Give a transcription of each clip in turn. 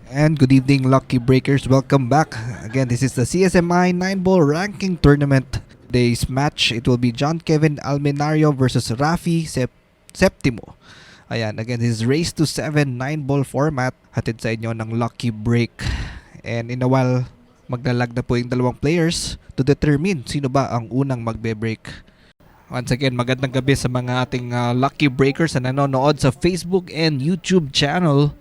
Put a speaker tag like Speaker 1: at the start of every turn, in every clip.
Speaker 1: And good evening, Lucky Breakers. Welcome back. Again, this is the CSMI 9-ball ranking tournament. Today's match, it will be John Kevin Almenario versus Rafi Septimo. Ayan, again, this is race to 7 9-ball format. Hatid sa inyo ng Lucky Break. And in a while, maglalag na po yung dalawang players to determine sino ba ang unang magbe-break. Once again, magandang gabi sa mga ating Lucky Breakers na nanonood sa Facebook and YouTube channel.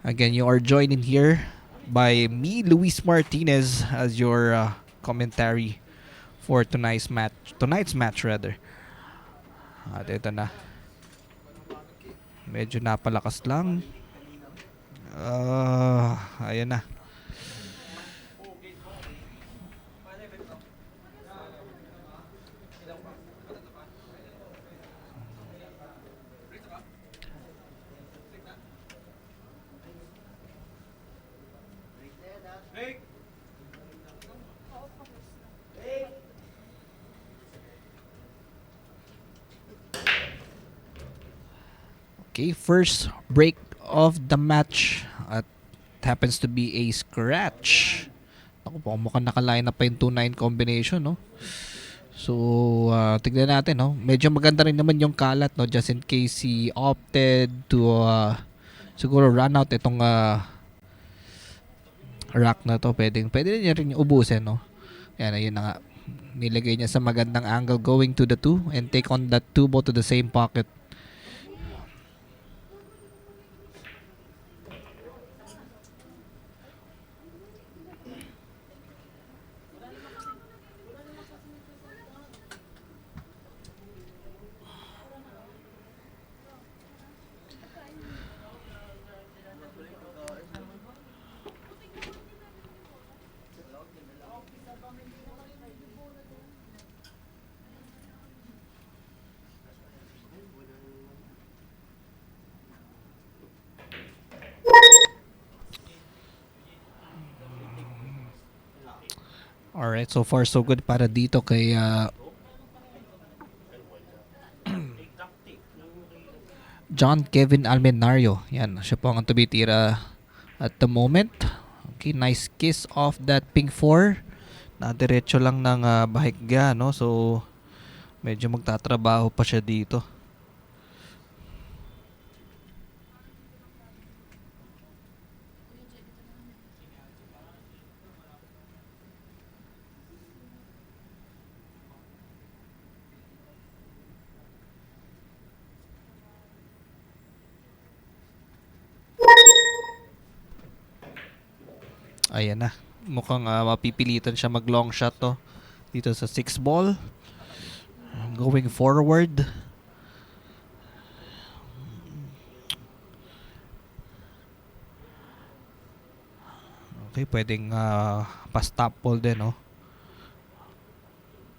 Speaker 1: Again, you are joined in here by me, Luis Martinez, as your commentary for tonight's match. At ito na. Medyo napalakas lang. Ayan na. Okay, first break of the match at happens to be a scratch. Ako po, mukhang nakaline na pa yung 2-9 combination, no? So, tignan natin, no? Medyo maganda rin naman yung kalat, no? Just in case he opted to siguro run out itong rack na to. Pwede niya rin ubusin, no? Yan, ayun na nga. Nilagay niya sa magandang angle going to the 2 and take on that 2 ball to the same pocket. Alright, so far so good para dito kay John Kevin Almenario. Yan, siya po ang tumitira at the moment. Okay, nice kiss off that pink 4. Nadiretso lang ng bahigya, no? So, medyo magtatrabaho pa siya dito. Ayan na. Mukhang mapipilitan siya mag long shot to dito sa 6 ball. Going forward. Okay, pwedeng pa-stop ball din, no?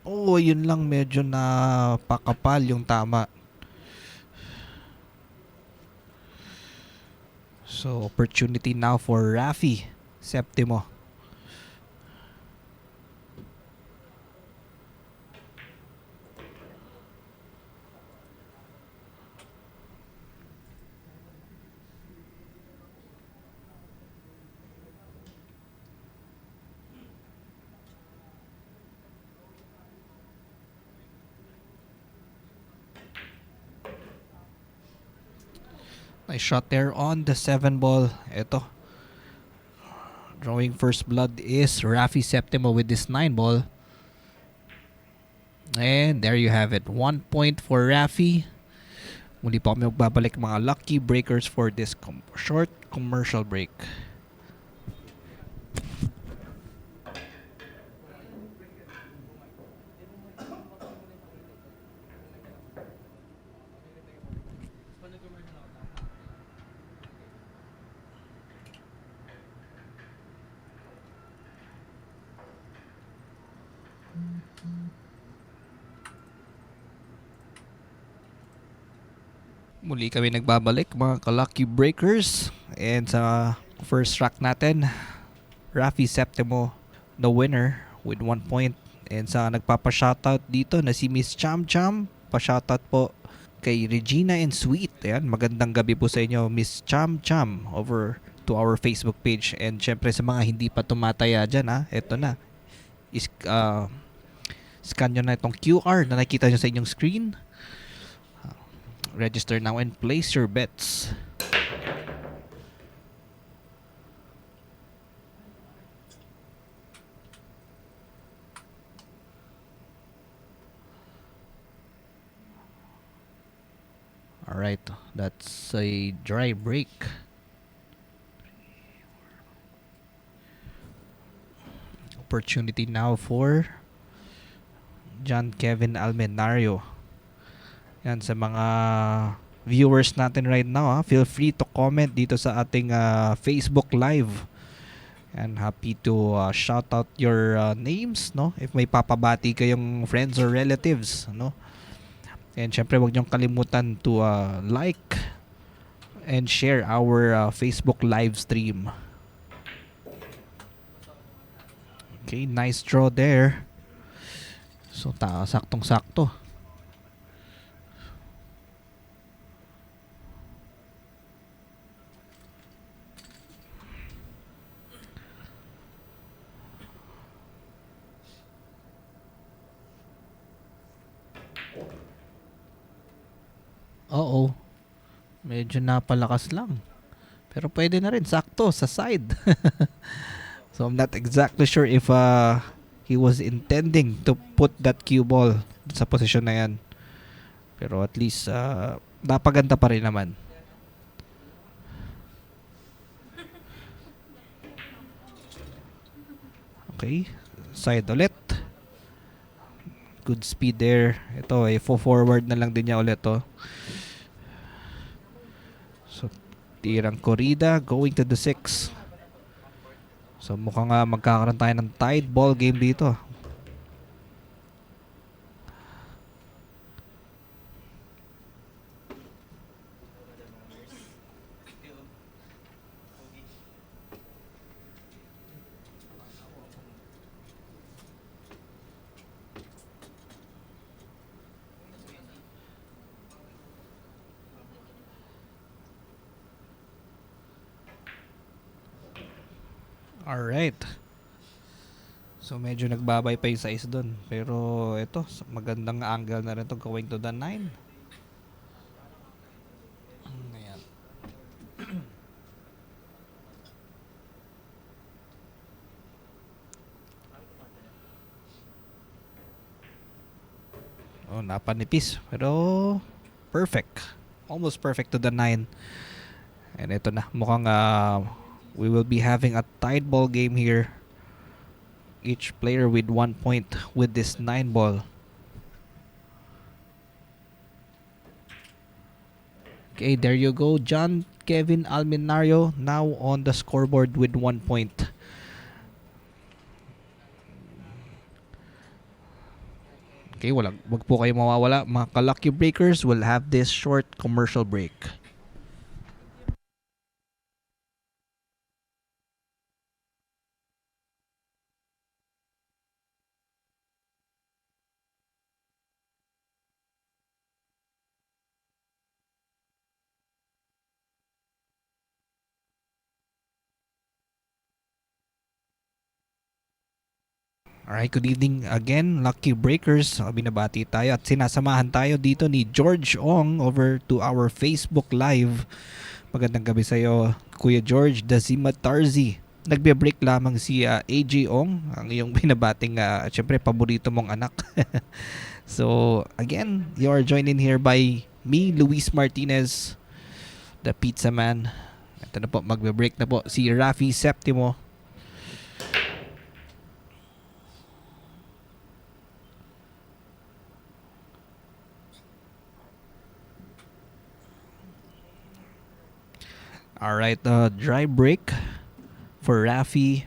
Speaker 1: Oh, yun lang, medyo na pakapal yung tama. So, opportunity now for Rafi Septimo. Nice shot there on the 7 ball. Ito. Drawing first blood is Rafi Septimo with this 9 ball. And there you have it. 1 point for Rafi. Muli po kami magbabalik mga Lucky Breakers for this short commercial break. Muli kami nagbabalik mga ka-Lucky Breakers. And sa first track natin, Rafi Septimo the winner with 1 point. And sa nagpapa-shoutout dito na si Miss Cham Cham, pa-shoutout po kay Regina and Sweet. Ayan, magandang gabi po sa inyo, Miss Cham Cham over to our Facebook page. And syempre sa mga hindi pa tumataya dyan, eto na. Scan nyo na itong QR na nakikita nyo sa inyong screen. Register now and place your bets. Alright, that's a dry break. Opportunity now for John Kevin Almenario. Yan, sa mga viewers natin right now, feel free to comment dito sa ating Facebook Live. And happy to shout out your names, no? If may papabati kayong friends or relatives, no? And syempre, huwag niyong kalimutan to like and share our Facebook live stream. Okay, nice draw there. So, saktong-sakto. Oo. Medyo napalakas lang. Pero pwede na rin. Sakto. Sa side. So, I'm not exactly sure if he was intending to put that cue ball sa posisyon na yan. Pero at least, napaganda pa rin naman. Okay. Side ulit. Good speed there. Ito, forward na lang din niya ulit, oh. So, tirang korida going to the 6. So, mukhang magkakaroon tayo ng tied ball game dito. Alright. So medyo nagbabay pa yung size dun. Pero ito, magandang angle na rin to going to the 9. Ayan. Oh, napanipis. Pero perfect. Almost perfect to the 9. And ito na. Mukhang we will be having a tied ball game here. Each player with 1 point with this 9 ball. Okay, there you go. John Kevin Almenario now on the scoreboard with 1 point. Okay, wag po kayo mawawala. Mga ka-Lucky Breakers will have this short commercial break. Alright, good evening again, Lucky Breakers. Binabati tayo at sinasamahan tayo dito ni George Ong over to our Facebook Live. Magandang gabi sa iyo, Kuya George Dazima Tarzi. Nagbe-break lamang si AJ Ong, ang iyong binabating, syempre, paborito mong anak. So, again, you are joined in here by me, Luis Martinez, the Pizza Man. Ito na po, magbe-break na po si Rafi Septimo. Alright, dry break for Rafi.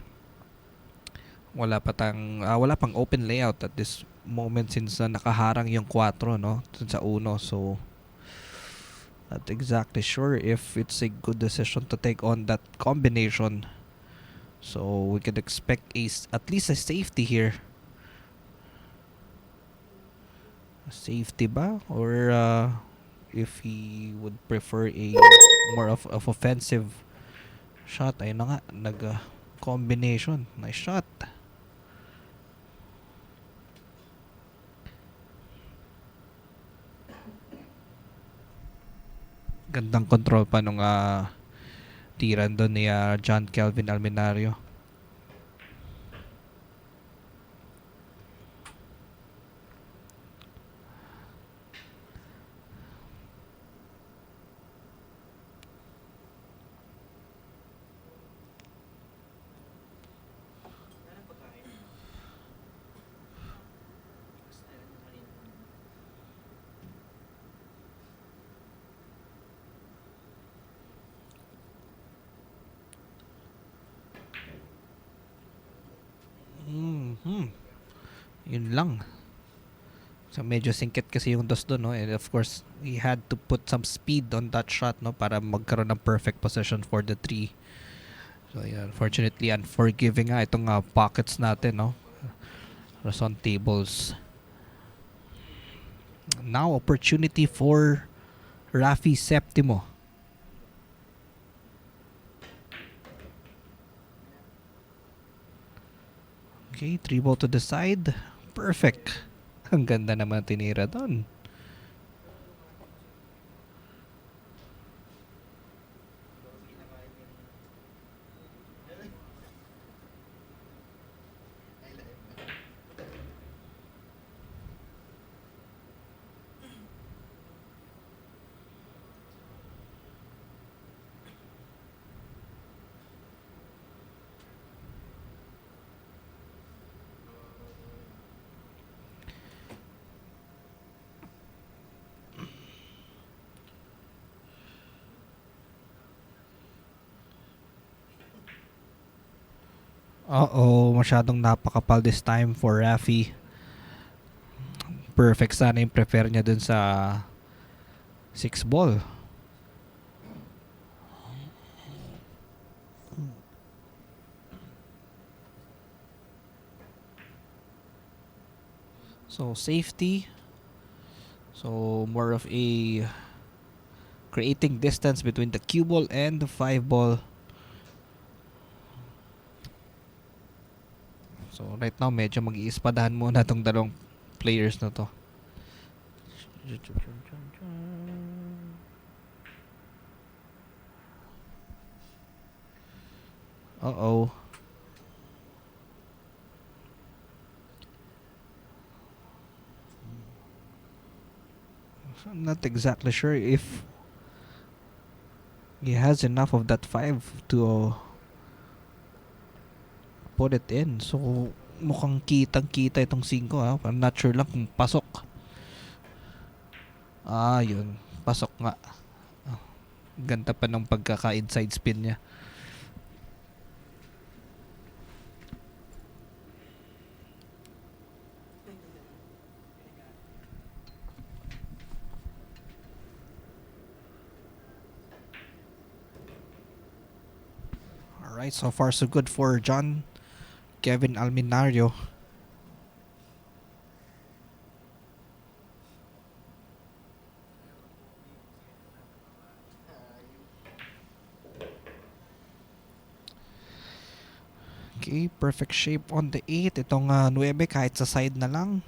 Speaker 1: Wala pang open layout at this moment since nakaharang yung 4, no? Sa 1, so not exactly sure if it's a good decision to take on that combination. So we could expect at least a safety here. A safety ba? Or if he would prefer a more of offensive Shot, ayun na nga. Combination. Nice shot. Gandang control pa nung tiran doon ni John Kelvin Almenario. Yun lang. So medyo singkit kasi yung dos doon, no? And of course, we had to put some speed on that shot, no, para magkaroon ng perfect position for the 3. So yeah, unfortunately unforgiving nga itong pockets natin, no. Rason tables. Now opportunity for Rafi Septimo. Okay, 3 ball to the side. Perfect. Ang ganda naman tinira doon. Masyadong napakapal this time for Rafi. Perfect sana yung prefer niya dun sa 6 ball. So safety. So more of a creating distance between the cue ball and the 5 ball. So right now medyo mag-iispadahan muna tong dalawang players na to. So I'm not exactly sure if he has enough of that 5 to put it in. So mukhang kitang-kita itong 5 I'm not sure lang kung pasok. Yun. Pasok nga. Ganda pa ng pagkaka-inside spin niya. Alright, so far so good for John Kevin Almenario. Okay, perfect shape on the 8. Itong 9 kahit sa side na lang.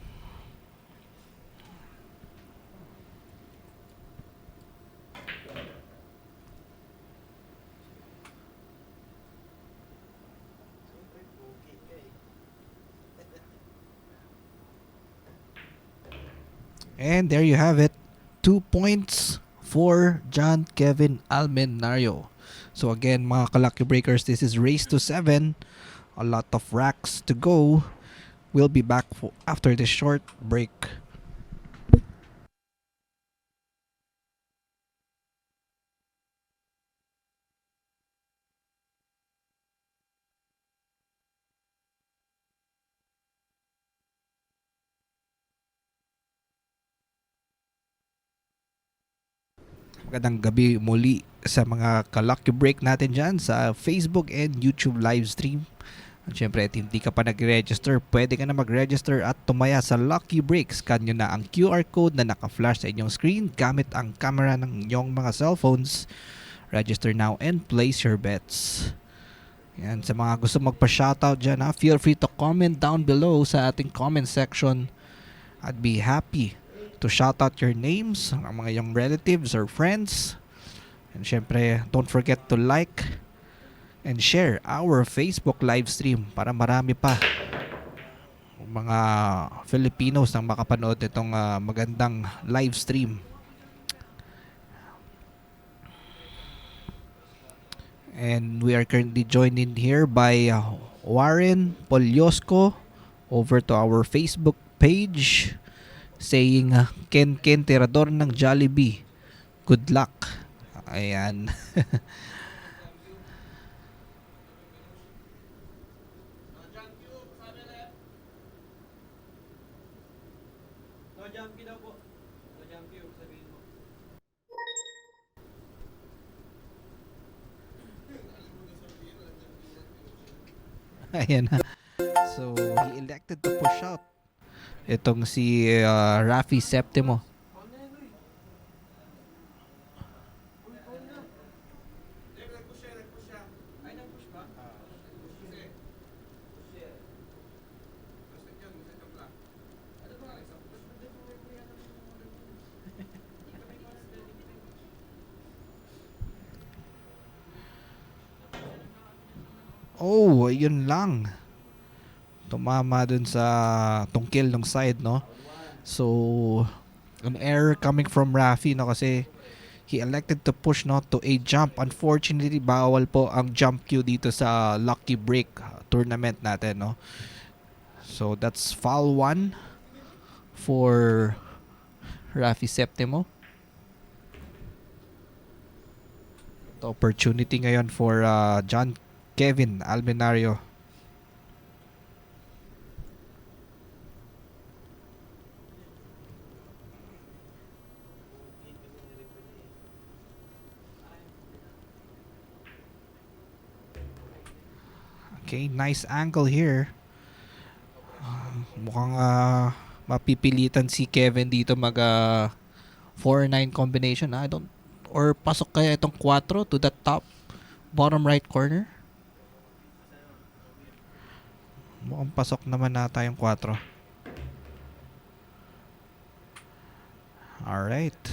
Speaker 1: And there you have it. 2 points for John Kevin Almenario. So again, mga ka-Lucky Breakers, this is race to 7. A lot of racks to go. We'll be back after this short break. Magandang gabi muli sa mga ka-Lucky Break natin dyan sa Facebook and YouTube live stream. At syempre, at hindi ka pa nag-register, pwede ka na mag-register at tumaya sa Lucky Break. Scan nyo na ang QR code na naka-flash sa inyong screen gamit ang camera ng inyong mga cellphones. Register now and place your bets. Yan, sa mga gusto magpa-shoutout dyan, feel free to comment down below sa ating comment section. I'd be happy to shout out your names, ang mga yung relatives or friends. And syempre, don't forget to like and share our Facebook live stream para marami pa mga Filipinos ang makapanood nitong magandang live stream. And we are currently joined in here by Warren Polyosco over to our Facebook page saying Ken Tirador ng Jollibee, good luck. Ayan. Ayan na. So, he elected to push out itong si Rafi Septimo. Oh, yun lang. Tumama dun sa tungkil ng side, no? So, an error coming from Rafi, no? Kasi he elected to push, no, to a jump. Unfortunately, bawal po ang jump cue dito sa Lucky Break tournament natin, no? So, that's foul 1 for Rafi Septimo. The opportunity ngayon for John Kevin Almenario. Okay, nice angle here. Mukhang mapipilitan si Kevin dito mag 4-9 combination. I don't, or pasok kaya itong 4 to the top bottom right corner. Mukhang pasok naman nata yung 4. Alright.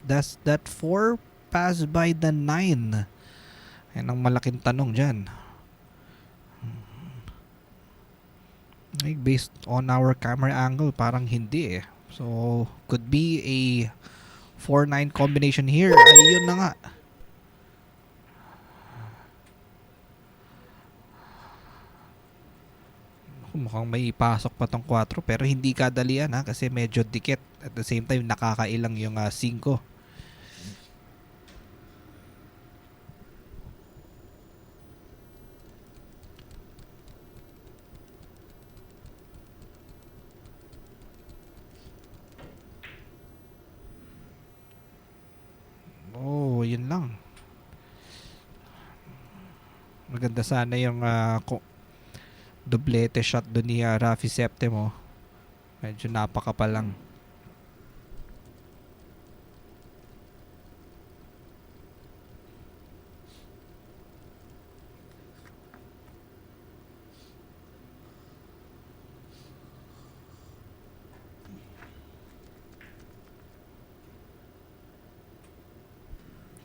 Speaker 1: That's that 4 pass by the 9. Yan ang malaking tanong dyan. Based on our camera angle, parang hindi eh. So, could be a 4-9 combination here. Ayun na nga. Mukhang may pasok pa tong 4 pero hindi kadalian kasi medyo dikit. At the same time, nakakailang yung 5. Oh, yun lang. Maganda sana yung doblete shot doon ni Rafi Septimo. Medyo napakapal lang.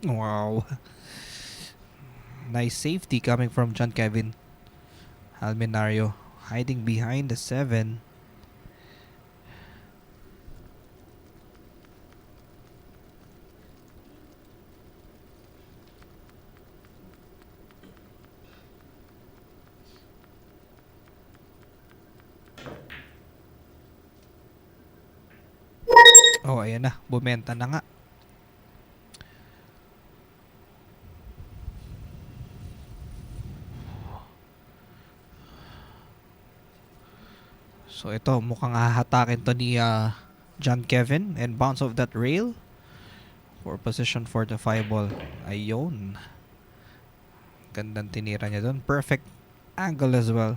Speaker 1: Wow. Nice safety coming from John Kevin Almenario, hiding behind the 7. Oh, ayan na. Bumenta na nga. So ito, mukhang hahatakin to ni John Kevin and bounce off that rail for position for the 5 ball. Ayun. Gandang tinira niya doon. Perfect angle as well.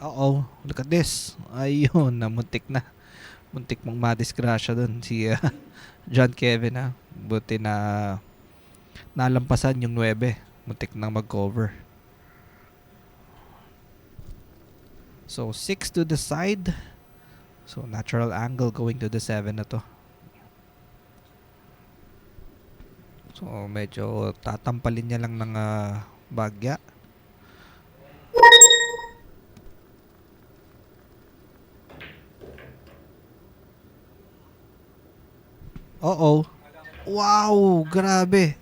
Speaker 1: Uh-oh, look at this. Ayun, namuntik na. Muntik mong madisgrasya dun si John Kevin ha. Buti na nalampasan yung 9. Muntik nang mag-cover. So 6 to the side. So natural angle going to the 7 na to. So medyo tatampalin niya lang ng bagya. Oo. Wow, grabe.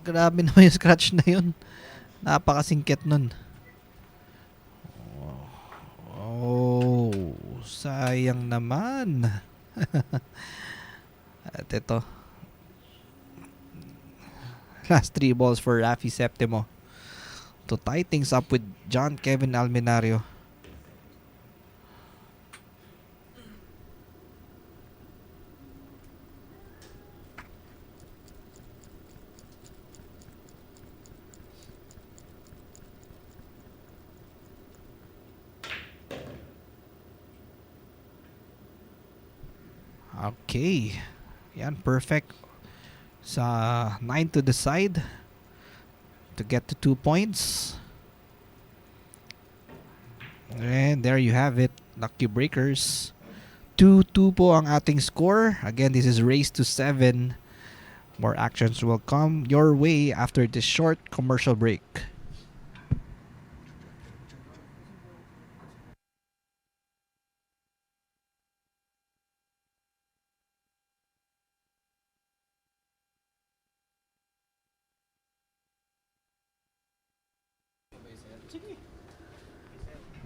Speaker 1: Grabe naman yung scratch na yun. Napakasingkit nun. Oh, sayang naman. At ito, last 3 balls for Rafi Septimo to tie things up with John Kevin Almenario. Okay. Yan, perfect. Sa 9 to the side to get to 2 points. And there you have it. Lucky breakers. 2-2 po ang ating score. Again, this is race to 7. More actions will come your way after this short commercial break.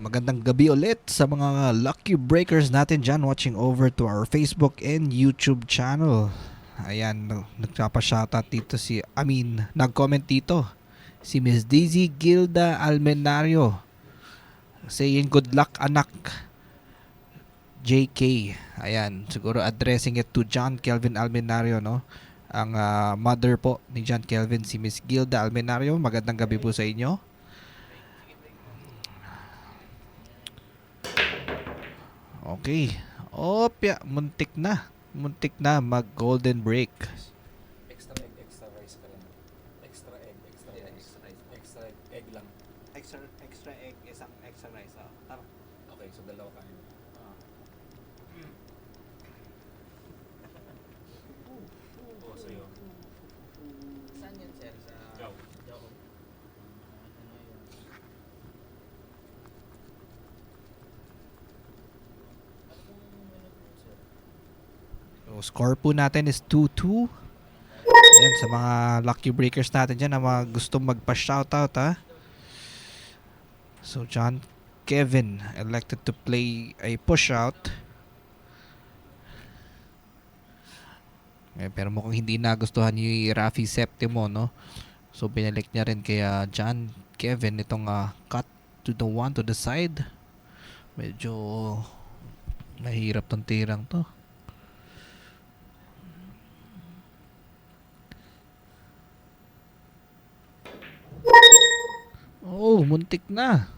Speaker 1: Magandang gabi ulit sa mga lucky breakers natin dyan watching over to our Facebook and YouTube channel. Ayan, nagpapa-shoutout dito nag-comment dito si Miss Daisy Gilda Almenario saying good luck anak JK. Ayan, siguro addressing it to John Kelvin Almenario, no? Ang mother po ni John Kelvin, si Miss Gilda Almenario. Magandang gabi po sa inyo. Okay. Opya, muntik na. Muntik na mag golden break.
Speaker 2: Extra egg, extra rice ka lang. Extra egg, extra rice. Extra egg lang.
Speaker 3: Extra egg, isang extra rice. Tama.
Speaker 2: Okay, so dalawa kain. Oo, sa'yo.
Speaker 3: Saan yun, sir? Sa...
Speaker 2: Ikaw.
Speaker 1: So, score po natin is 2-2. Yan, sa mga lucky breakers natin dyan na mga gustong magpa-shoutout ha. So, John Kevin elected to play a push-out. Pero mukhang hindi nagustuhan ni Rafi Septimo, no? So, binalik niya rin kaya John Kevin itong cut to the 1 to the side. Medyo mahirap tong tirang to. Oh, muntik na.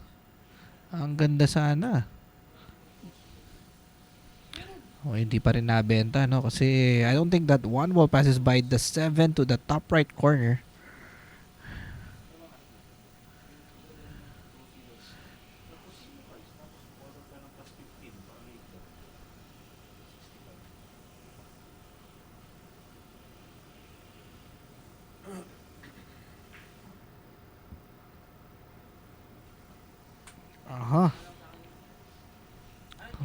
Speaker 1: Ang ganda sana. Oh, hindi pa rin nabenta, no? Kasi I don't think that one ball passes by the 7 to the top right corner. Aha.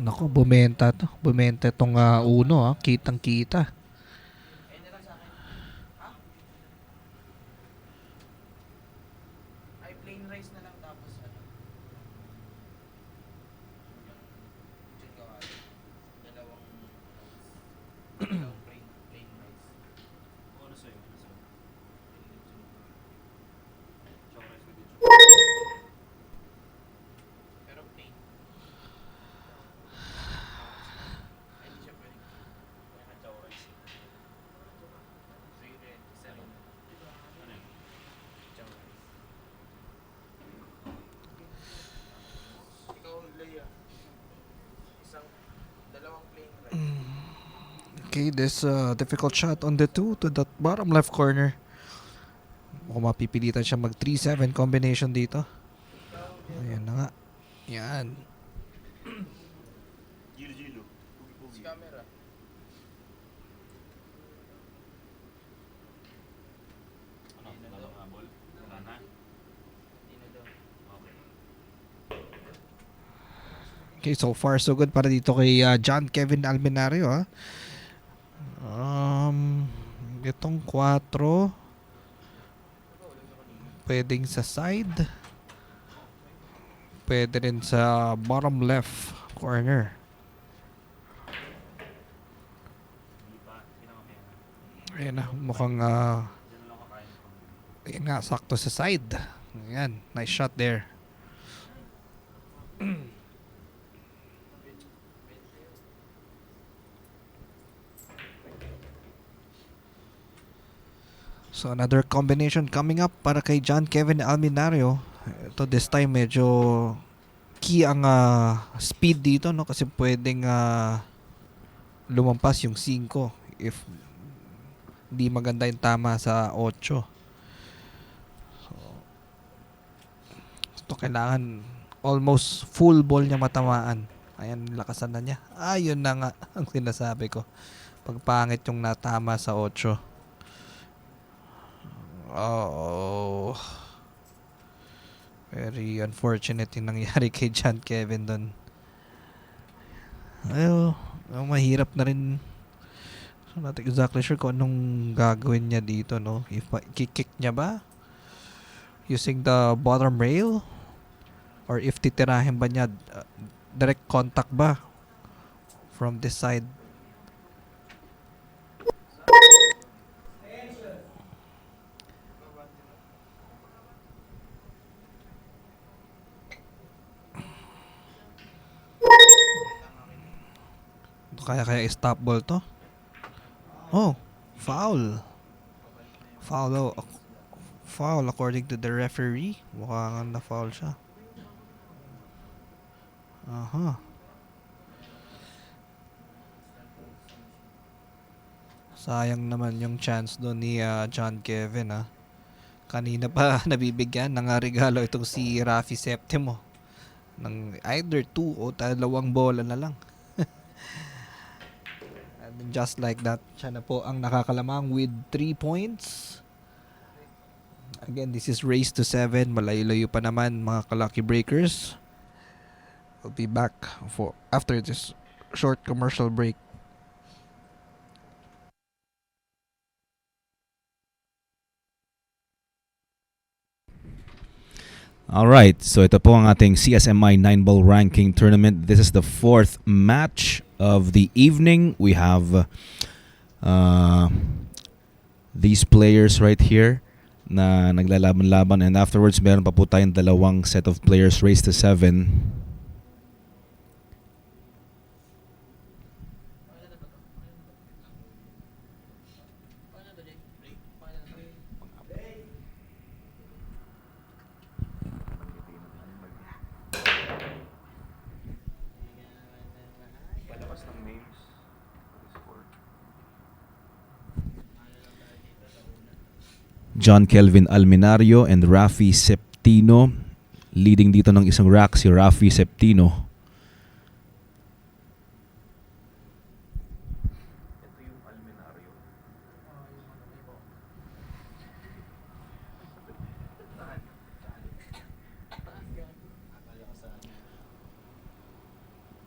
Speaker 1: Nako, bumenta to. Bumenta itong uno, kitang-kita.
Speaker 3: Ay, plain rice na lang tapos ano? Dalawang plain rice.
Speaker 2: Ano sa'yo?
Speaker 1: Okay, this difficult shot on the 2 to the bottom left corner. Mukhang mapipilitan siya mag 3-7 combination dito. Ayan na nga. Yan.
Speaker 2: Si camera.
Speaker 1: Okay, so far so good para dito kay John Kevin Almenario, ha. Itong 4 pwedeng sa side. Pwede rin sa bottom left corner. Ayan na, mukhang ayan nga, sakto sa side. Ayan, nice shot there. So another combination coming up para kay John Kevin Almenario. Ito this time medyo key ang speed dito, no, kasi pwedeng lumampas yung 5 if di maganda yung tama sa 8. So ito kailangan almost full ball niya matamaan. Ayan, lakasan na niya. Ayun na nga ang sinasabi ko. Pagpangit yung natama sa 8. Oh, very unfortunate yung nangyari kay John Kevin doon. Ayo, mahirap na rin. So, not exactly sure kung anong gagawin niya dito, no? If kick niya ba using the bottom rail, or if titirahin ba niya direct contact ba from this side. Kaya stop ball to. Oh, foul. Foul according to the referee. Mukhang na-foul siya. Aha. Sayang naman yung chance doon ni John Kevin, ha. Kanina pa nabibigyan ng regalo itong si Rafi Septimo ng either 2 o 2 bola na lang. And just like that, siya na po ang nakakalamang with 3 points. Again, this is race to 7. Malayo-layo pa naman, mga Kalucky Breakers. We'll be back for after this short commercial break.
Speaker 4: Alright, so ito po ang ating CSMI 9-ball ranking tournament. This is the 4th match of the evening. We have these players right here na naglalaban-laban, and afterwards meron pa po tayong dalawang set of players race to 7. John Kelvin Almenario and Rafi Septino. Leading dito ng isang rack si Rafi Septino.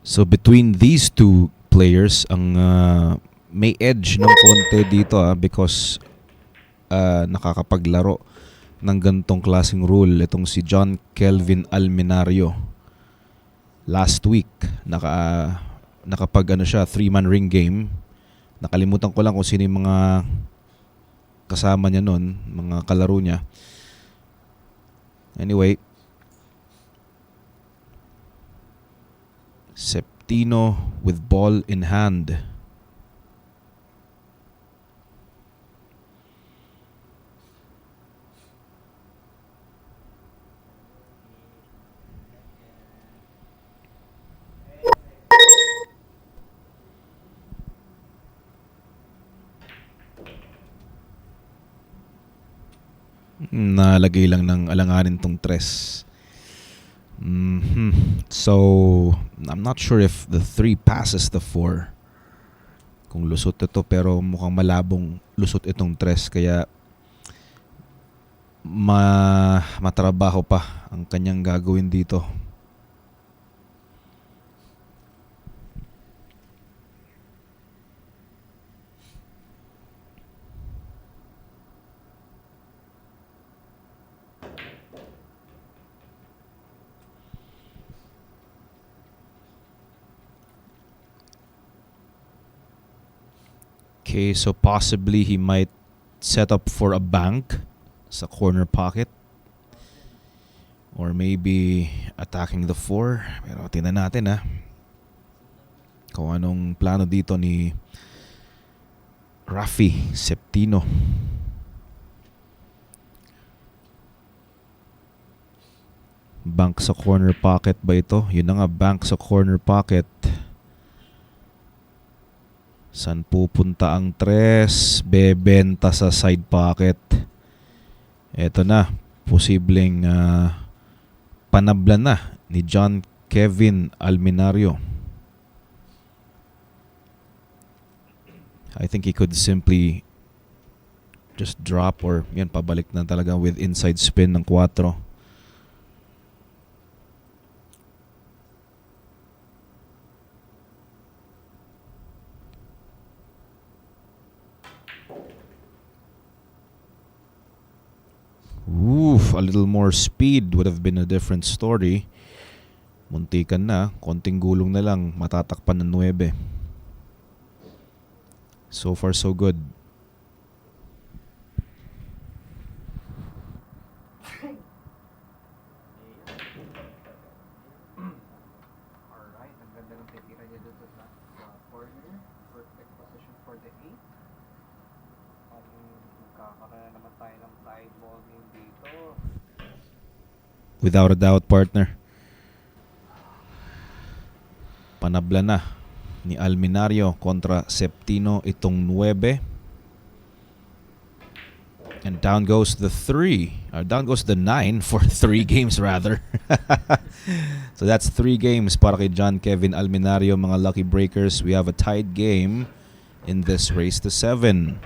Speaker 4: So between these two players, ang may edge ng konti dito because nakakapaglaro ng gantong klaseng rule itong si John Kelvin Almenario. Last week nakapag siya 3-man ring game. Nakalimutan ko lang kung sino yung mga kasama niya noon, mga kalaro niya. Anyway, Septino with ball in hand. Nalagay lang ng alanganin tong tres. So, I'm not sure if the 3 passes the 4. Kung lusot ito, pero mukhang malabong lusot itong tres. Kaya matrabaho pa ang kanyang gagawin dito. Okay, so possibly he might set up for a bank sa corner pocket. Or maybe attacking the 4. Pero tingnan natin kung anong plano dito ni Rafi Septino. Bank sa corner pocket ba ito? Yun na nga, bank sa corner pocket. Saan pupunta ang tres? Bebenta sa side pocket. Eto na, posibleng panabla na ni John Kevin Almenario. I think he could simply just drop or yan, pabalik na talaga with inside spin ng 4. A little more speed would have been a different story. Muntikan na, konting gulong na lang, matatakpan ng 9. So far so good.
Speaker 3: Alright, ang ganda ng titira niya dito sa corner. Perfect position for the 8. Magkakaroon naman tayo ng side ball game dito.
Speaker 4: Without a doubt, partner. Panabla na ni Almenario kontra Septino itong 9. And down goes the 3. Or down goes the 9 for 3 games rather. So that's 3 games para kay John Kevin Almenario, mga lucky breakers. We have a tied game in this race to 7.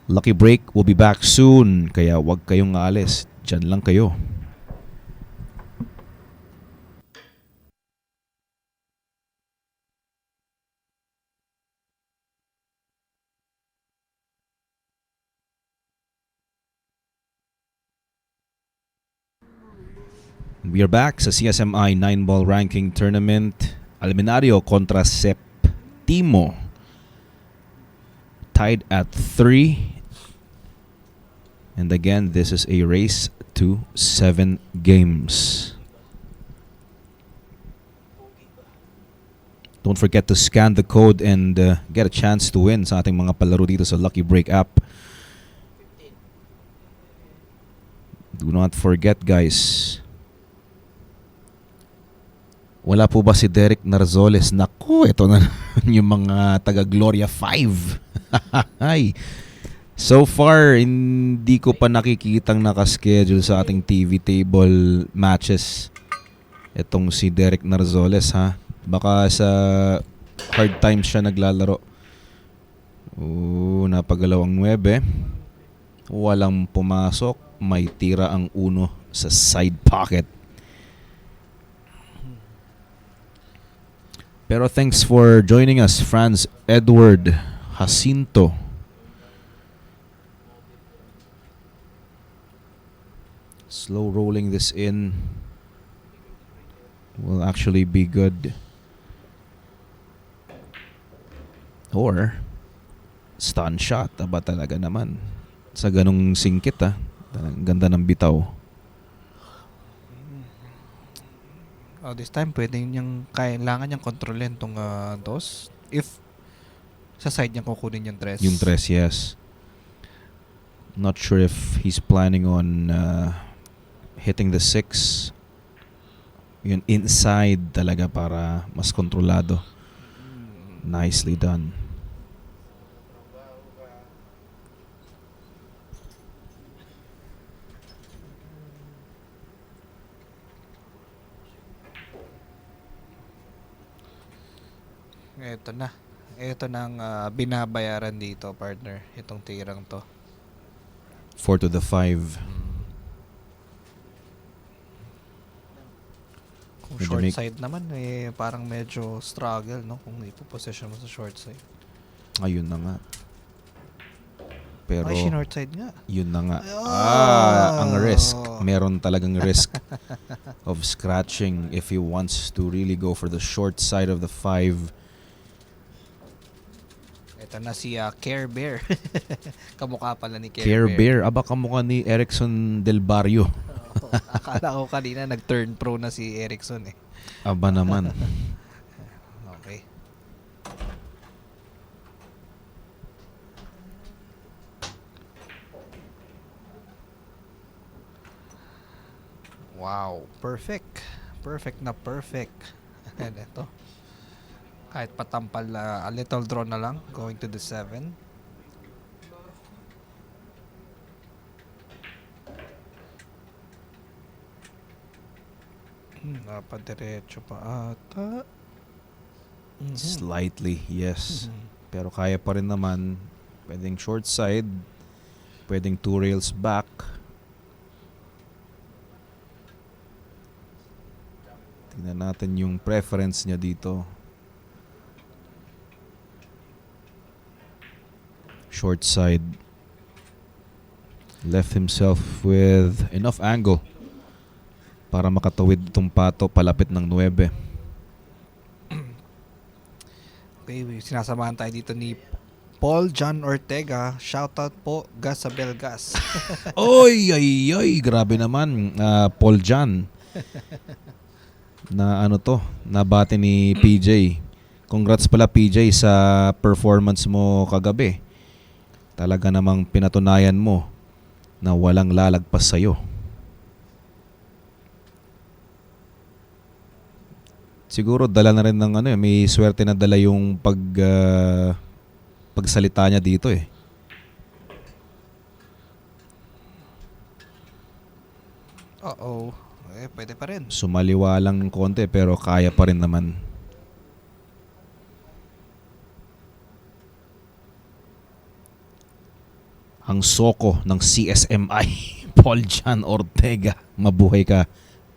Speaker 4: Lucky break will be back soon. Kaya wag kayong aalis. Diyan lang kayo. We are back sa CSMI 9-ball ranking tournament. Almenario kontra Septimo. Tied at 3. And again, this is a race to 7 games. Don't forget to scan the code and get a chance to win sa ating mga palaro dito sa Lucky Break app. Do not forget, guys. Wala po ba si Derek Narzoles? Naku, ito na yung mga taga Gloria 5. Ay. So far, hindi ko pa nakikitang nakaschedule sa ating TV table matches itong si Derek Narzoles, ha? Baka sa hard times siya naglalaro. Napagalaw ang 9. Walang pumasok. May tira ang 1 sa side pocket. Pero thanks for joining us, Franz Edward Jacinto. Slow rolling this in will actually be good. Or stun shot. Aba talaga naman. Sa ganong singkit, Ang ganda ng bitaw.
Speaker 1: This time, kailangan niyang kontrolin itong dos. If sa side niya kukunin yung tres.
Speaker 4: Yung tres, yes. Not sure if he's planning on hitting the 6. Yun, inside talaga para mas kontrolado. Nicely done.
Speaker 1: Ito na. Ito na ang binabayaran dito, partner. Itong tirang to.
Speaker 4: 4 to the 5.
Speaker 1: Kung
Speaker 4: Medyo
Speaker 1: short
Speaker 4: make-
Speaker 1: side naman, parang medyo struggle, no? Kung ipoposition mo sa short side.
Speaker 4: Ayun na nga. Pero
Speaker 1: Ay, short side nga.
Speaker 4: yun na nga.
Speaker 1: Ah!
Speaker 4: Ang risk. Meron talagang risk of scratching if he wants to really go for the short side of the 5.
Speaker 1: Ito na si Care Bear. Kamukha pala ni
Speaker 4: Care Bear. Aba, kamukha ni Erickson Del Barrio.
Speaker 1: Akala ko kanina nag-turn pro na si Erickson eh.
Speaker 4: Aba naman.
Speaker 1: Okay. Wow, perfect. Perfect na perfect. And ito. Kahit patampal a little draw na lang, going to the 7. Napadiretso pa ata.
Speaker 4: Slightly, yes.
Speaker 1: Mhm.
Speaker 4: Pero kaya pa rin naman. Pwedeng short side. Pwedeng 2 rails back. Tingnan natin yung preference niya dito. Short side. Left himself with enough angle para makatawid itong pato palapit ng 9.
Speaker 1: Okay, sinasamahan tayo dito ni Paul John Ortega. Shoutout po, Gas sa Belgas.
Speaker 4: Oy, ay, ay, grabe naman. Paul Jan. Na ano to, nabati ni PJ. Congrats pala PJ sa performance mo kagabi. Talaga namang pinatunayan mo na walang lalagpas sa'yo. Siguro dala na rin ng ano, may swerte na dala yung pagsalita niya dito eh.
Speaker 1: Uh-oh. Pwede pa rin.
Speaker 4: Sumaliwa lang ng konti pero kaya pa rin naman. Ang soko ng CSMI, Paul Jan Ortega. Mabuhay ka,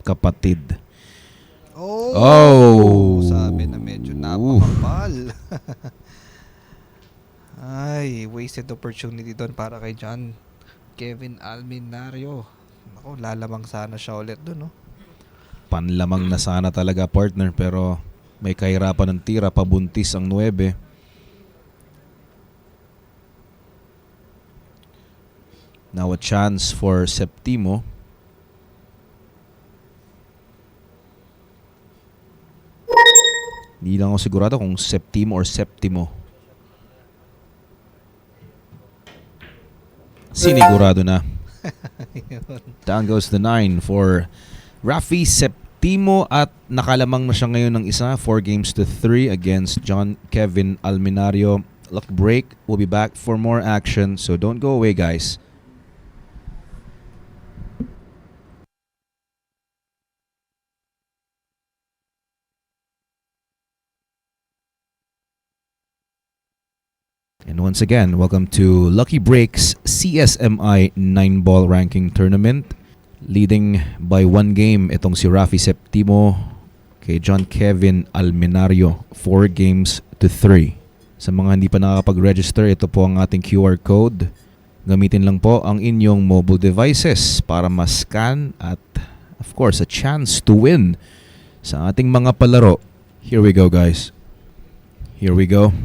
Speaker 4: kapatid. Oh!
Speaker 1: Sabi na medyo napakapal. Ay, wasted opportunity doon para kay John Kevin Alminario. Ako, lalamang sana siya ulit doon, no?
Speaker 4: Panlamang na sana talaga, partner, pero may kahirapan ng tira, pabuntis ang 9. Now a chance for Septimo. Hindi lang ako sigurado kung Septimo or Septimo. Sinigurado na. Down goes the 9 for Rafi Septimo at nakalamang na siya ngayon ng isa, 4 games to 3 against John Kevin Alminario. Luck break. We'll be back for more action, so don't go away, guys. And once again, welcome to Lucky Breaks CSMI 9-ball ranking tournament. Leading by 1 game itong si Rafi Septimo kay John Kevin Alminario, 4 games to 3. Sa mga hindi pa nakakapag-register, ito po ang ating QR code. Gamitin lang po ang inyong mobile devices para ma-scan at of course a chance to win sa ating mga palaro. Here we go, guys. Here we go.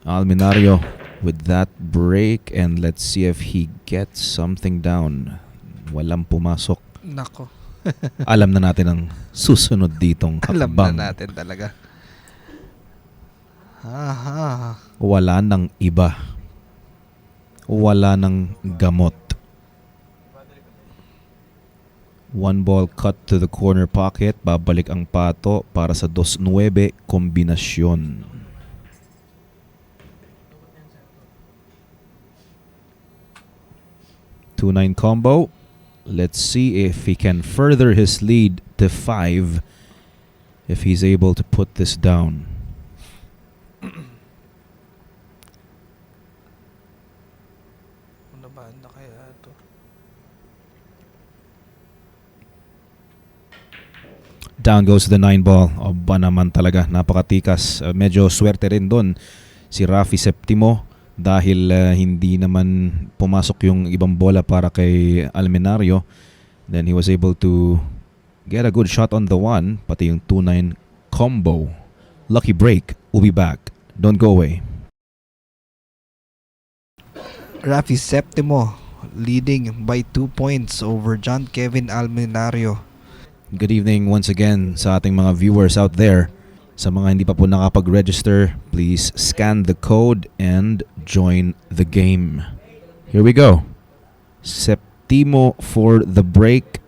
Speaker 4: Alminario with that break, and let's see if he gets something down. Walang pumasok.
Speaker 1: Nako.
Speaker 4: Alam na natin ang susunod ditong
Speaker 1: Alam
Speaker 4: hakbang.
Speaker 1: na natin talaga. Aha.
Speaker 4: Wala nang iba. Wala nang gamot. 1 ball cut to the corner pocket. Babalik ang pato para sa 2-9 kombinasyon. 2-9 combo. Let's see if he can further his lead to 5 if he's able to put this down. Down goes the 9 ball. O ba naman talaga, napakatikas. Medyo swerte rin doon si Rafi Septimo dahil hindi naman pumasok yung ibang bola para kay Almenario. Then he was able to get a good shot on the 1, pati yung 2-9 combo. Lucky break. We'll be back. Don't go away.
Speaker 1: Rafi Septimo leading by 2 points over John Kevin Almenario.
Speaker 4: Good evening once again sa ating mga viewers out there. Sa mga hindi pa po nakapag-register, please scan the code and join the game. Here we go. Septimo for the break.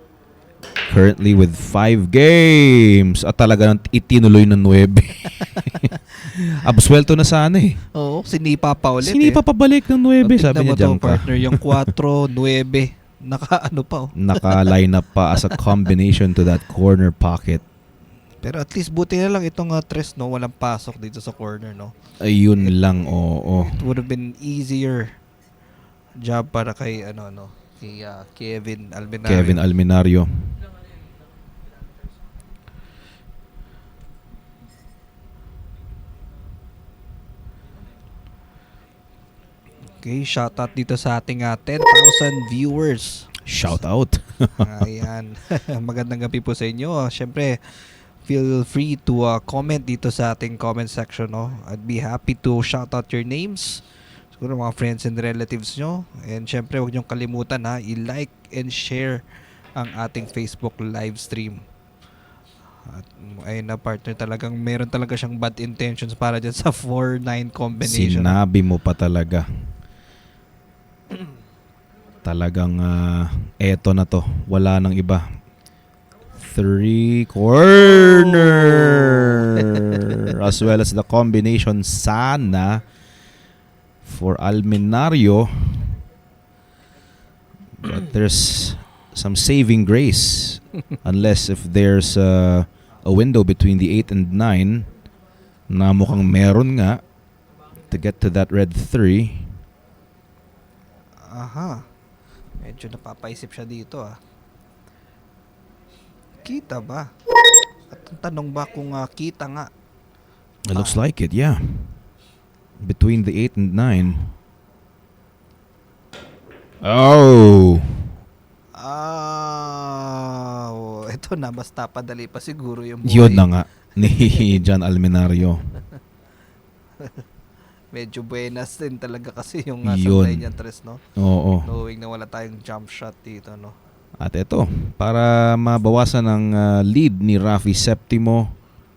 Speaker 4: Currently with 5 games. At talaga itinuloy ng 9. Absuelto na sana eh.
Speaker 1: Oo, sinipa pa ulit
Speaker 4: Sinipa pabalik ng 9, sabi niya dyan ka.
Speaker 1: partner, yung 4, 9. Naka-ano pa oh.
Speaker 4: Naka-line up pa as a combination to that corner pocket.
Speaker 1: Pero at least buti na lang itong tres, no? Walang pasok dito sa corner, no?
Speaker 4: Ayun lang, oo.
Speaker 1: It would have been easier job para kay, kay Kevin Almenario.
Speaker 4: Kevin Almenario.
Speaker 1: Okay, shoutout dito sa ating 10,000 viewers.
Speaker 4: Shout out.
Speaker 1: Ayan. Magandang gabi po sa inyo. Siyempre, feel free to comment dito sa ating comment section. No? I'd be happy to shout out your names. Siguro mga friends and relatives nyo. And siyempre, huwag nyong kalimutan i-like and share ang ating Facebook live stream. At ayun na partner, talagang meron talaga siyang bad intentions para dyan sa 4-9 combination.
Speaker 4: Sinabi mo pa talaga. Talagang eto na to. Wala nang iba. 3 corner as well as the combination sana for Almenario. But there's some saving grace unless if there's a window between the 8 and 9 na mukhang meron nga to get to that red 3.
Speaker 1: Aha. Medyo napapaisip siya dito Kita ba? At ang tanong ba kung kita nga?
Speaker 4: It looks like it, yeah. Between the 8 and 9. Oh!
Speaker 1: Ito na, basta padali pa siguro yung buhay.
Speaker 4: Yun na nga ni John Almenario.
Speaker 1: Medyo buenas din talaga kasi yung
Speaker 4: Yun.
Speaker 1: supply niya tres, no?
Speaker 4: Oo.
Speaker 1: Knowing na wala tayong jump shot dito, no?
Speaker 4: At ito, para mabawasan ang lead ni Rafi Septimo,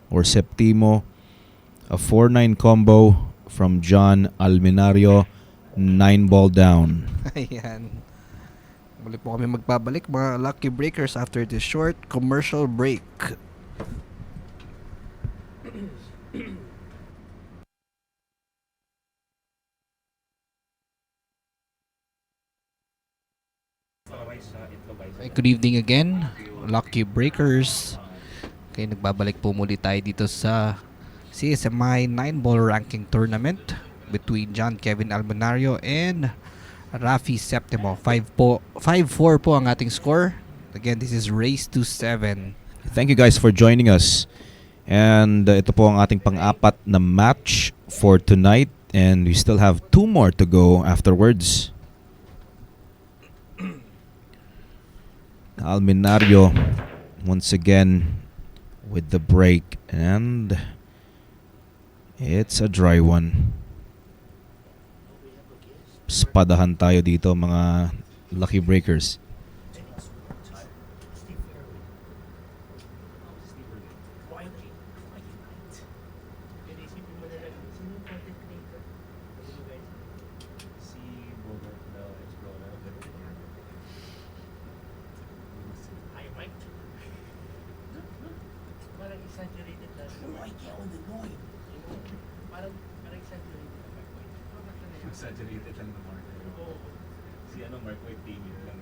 Speaker 4: a 4-9 combo from John Almenario, 9 ball down.
Speaker 1: Ayan. Muli po kami magbabalik, mga Lucky Breakers, after this short commercial break. Good evening again, Lucky Breakers. Okay, nagbabalik po muli tayo dito sa CSMI 9-ball ranking tournament between John Kevin Almenario and Rafi Septimo. 5-4 po ang ating score. Again, this is race to 7.
Speaker 4: Thank you guys for joining us. And ito po ang ating pang-apat na match for tonight. And we still have 2 more to go afterwards. Almenario once again with the break. And it's a dry one. Spadahan tayo dito mga Lucky Breakers.
Speaker 2: Exaggerated lang na Mark. Si Mark White timid lang.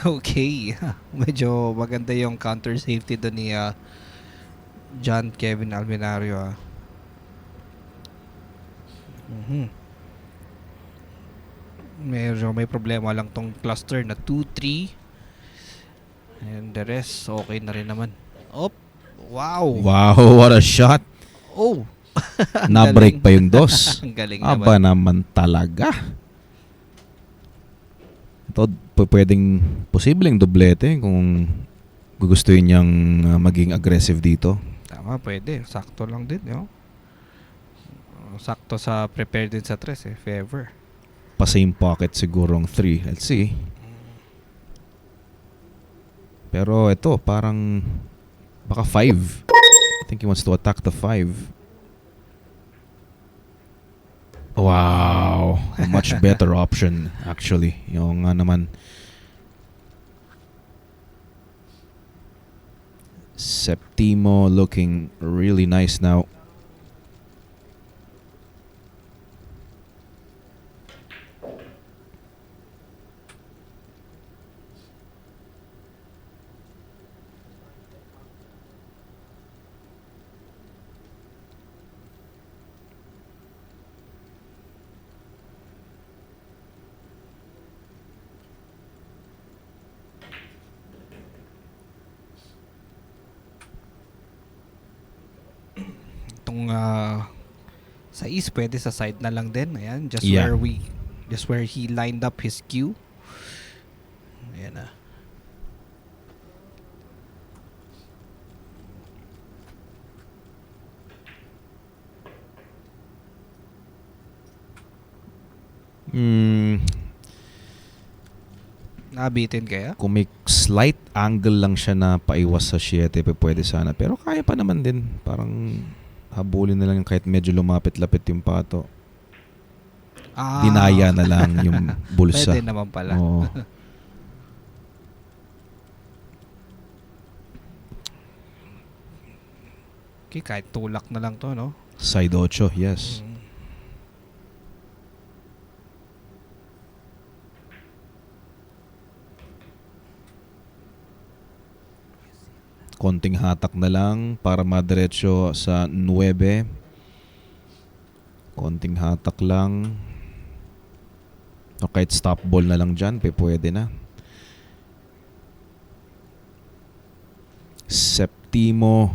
Speaker 1: Okay. Medyo maganda yung counter safety doon ni John Kevin Almenario. Medyo may problema lang tong cluster na 2-3. And the rest, okay na rin naman. Oh, wow.
Speaker 4: Wow, what a shot.
Speaker 1: Oh.
Speaker 4: Na-break pa yung dos.
Speaker 1: Ang galing
Speaker 4: Aba
Speaker 1: naman.
Speaker 4: naman talaga. Ito, pwedeng posibleng doblete kung gugustuhin niyang maging aggressive dito.
Speaker 1: Tama, pwede. Sakto lang din, no? Sakto sa prepare din sa tres, if ever.
Speaker 4: Pa same pocket sigurong 3. Let's see. Pero ito, parang baka 5. I think he wants to attack the 5. Wow. A much better option, actually. Yung naman, Septimo looking really nice now.
Speaker 1: Itong sa east, pwede sa side na lang din. Ayan,
Speaker 4: Yeah.
Speaker 1: just where he lined up his cue. Ayan na. Nabitin kaya?
Speaker 4: Kung may slight angle lang siya na paiwas sa 7, pwede sana. Pero kaya pa naman din. Parang habulin na lang kahit medyo lumapit-lapit yung pato. Dinaya na lang yung bulsa.
Speaker 1: Pwede naman pala.
Speaker 4: Oo.
Speaker 1: Okay, kahit tulak na lang to, no?
Speaker 4: Side 8, yes. Konting hatak na lang para madiretso sa 9. Konting hatak lang. O kahit stop ball na lang dyan, pwede na. Septimo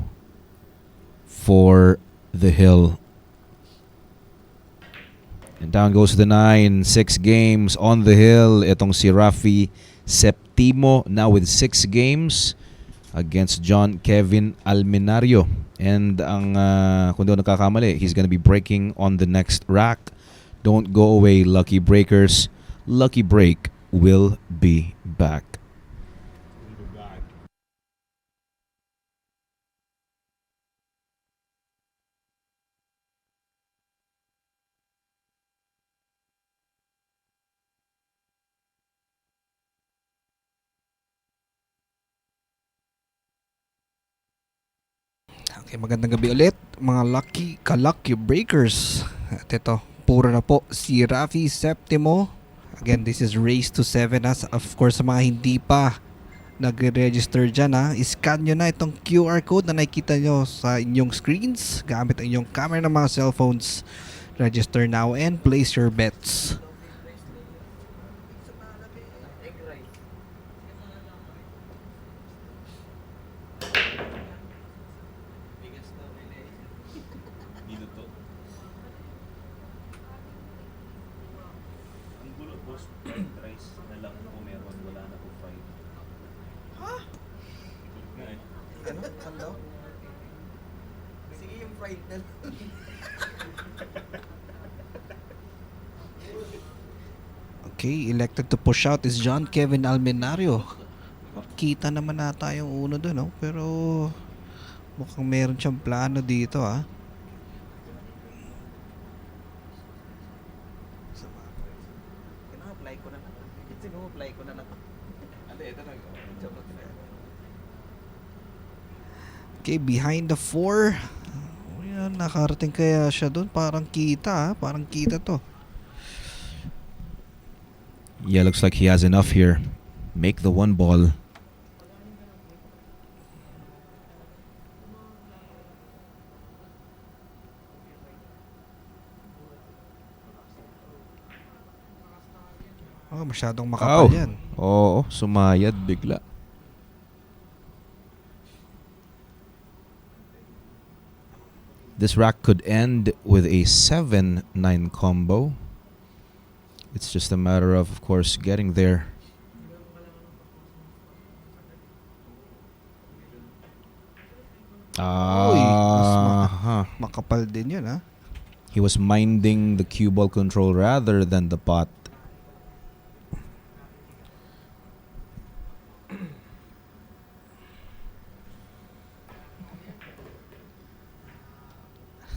Speaker 4: for the hill. And down goes the 9. 6 games on the hill. Itong si Rafi Septimo now with 6 games against John Kevin Almenario. And ang kung di ako nagkakamali, he's gonna be breaking on the next rack. Don't go away, Lucky Breakers. Lucky Break will be back.
Speaker 1: Okay, magandang gabi ulit mga lucky breakers. At ito, puro na po si Rafi Septimo. Again, this is Race to 7 as of course sa mga hindi pa nag-register dyan scan nyo na itong QR code na nakikita nyo sa inyong screens gamit ang inyong camera ng mga cellphones. Register now and place your bets.
Speaker 3: Ano? Saan daw? Sige yung fried na
Speaker 1: Okay, elected to push out is John Kevin Almenario. Kita naman nata yung uno doon, pero mukhang meron siyang plano dito,
Speaker 3: Sino-apply ko na na. Sino-apply ko na na. Ate, ito na.
Speaker 1: Okay, behind the 4. Ayan, nakarating kaya siya doon. Parang kita, parang kita to.
Speaker 4: Yeah, looks like he has enough here. Make the 1 ball.
Speaker 1: Oh, masyadong makapal yan.
Speaker 4: Oo, sumayad bigla. This rack could end with a 7-9 combo. It's just a matter of course, getting there.
Speaker 1: Makapal din yun, ha?
Speaker 4: He was minding the cue ball control rather than the pot.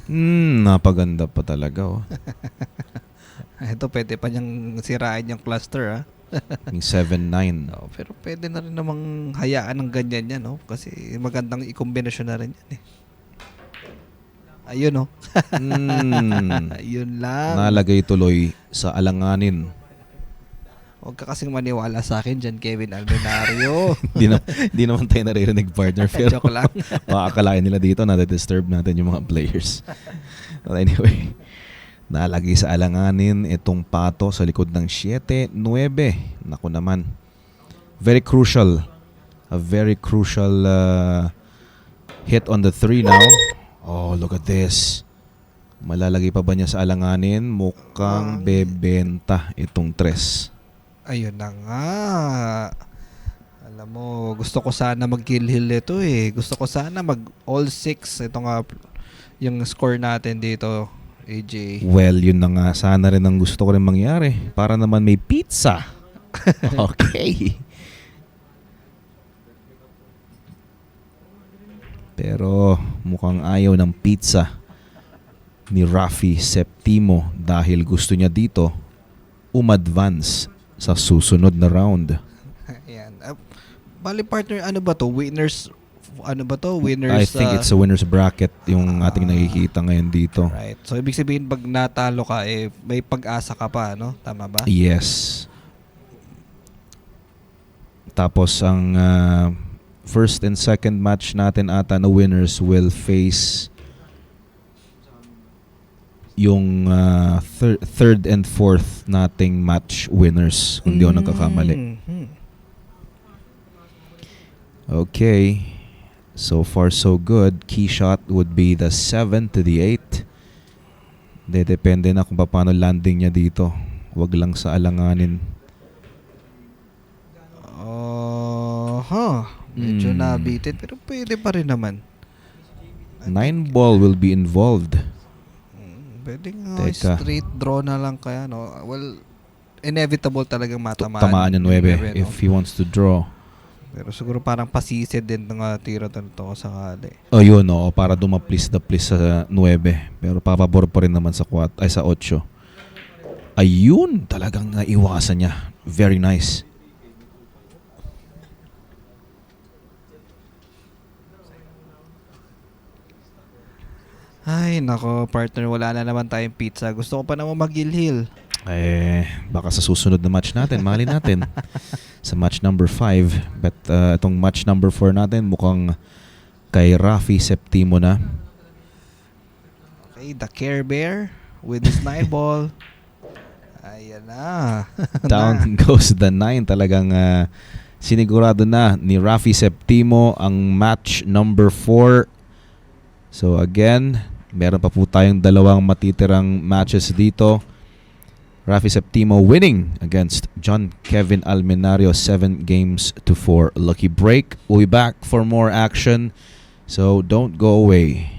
Speaker 4: Napaganda pa talaga, oh.
Speaker 1: Ito, pwede pa niyang sirain yung cluster, ha?
Speaker 4: Yung 7-9.
Speaker 1: Oh, pero pwede na rin namang hayaan ng ganyan yan, no? Kasi magandang i-kombinasyon na rin yan, eh. Ayun, oh. Ayun lang.
Speaker 4: Nalagay tuloy sa alanganin.
Speaker 1: Huwag ka kasing maniwala sa akin dyan, Kevin Almenario.
Speaker 4: Di naman tayo naririnig, partner. Pero
Speaker 1: Joke lang.
Speaker 4: makakalain nila dito na disturb natin yung mga players. But anyway, nalagay sa alanganin itong pato sa likod ng 7-9. Naku naman. Very crucial. A very crucial hit on the 3 now. Oh, look at this. Malalagay pa ba niya sa alanganin? Mukhang bebenta itong 3.
Speaker 1: Ayun na nga. Alam mo, gusto ko sana mag-kill-hill ito, eh. Gusto ko sana mag all 6. Ito nga yung score natin dito, AJ.
Speaker 4: Well, yun na nga. Sana rin ang gusto ko rin mangyari. Para naman may pizza. Okay. Pero mukhang ayaw ng pizza ni Rafi Septimo dahil gusto niya dito umadvance sa susunod na round.
Speaker 1: Ayan. Bali, partner, ano ba to? Winners, ano ba to? Winners.
Speaker 4: I think it's a winner's bracket yung ating nakikita ngayon dito.
Speaker 1: Right. So, ibig sabihin, pag natalo ka, eh, may pag-asa ka pa, no? Tama ba?
Speaker 4: Yes. Tapos ang first and second match natin ata na winners will face yung third and fourth nating match winners, kung di ako nagkakamali. Okay. So far so good. Key shot would be the 7 to the 8. Depende na kung paano landing niya dito. Wag lang sa alanganin.
Speaker 1: Medyo nabitin, pero pwede pa rin naman.
Speaker 4: 9 ball will be involved.
Speaker 1: Pwede nga
Speaker 4: Teka.
Speaker 1: straight draw na lang kaya, no? Well, inevitable talagang matamaan.
Speaker 4: Tamaan yung 9 if he wants to draw.
Speaker 1: Pero siguro parang pasisid din ng tiro to sakali.
Speaker 4: Oh, yun, no, para dumaplis sa 9. Pero papabor pa rin naman sa 8. Ayun, talagang naiwasan niya. Very nice.
Speaker 1: Ay, nako, partner, wala na naman tayong pizza. Gusto ko pa naman mag-hill.
Speaker 4: Baka sa susunod na match natin, mahalin natin. Sa match number 5. But itong match number 4 natin, mukhang kay Rafi Septimo na.
Speaker 1: Okay, the Care Bear with his 9 ball. Ayan na.
Speaker 4: Down goes the 9. Talagang sinigurado na ni Rafi Septimo ang match number 4. So again, meron pa po tayong dalawang matitirang matches dito. Rafi Septimo winning against John Kevin Almenario 7-4. Lucky break. We'll be back for more action. So don't go away.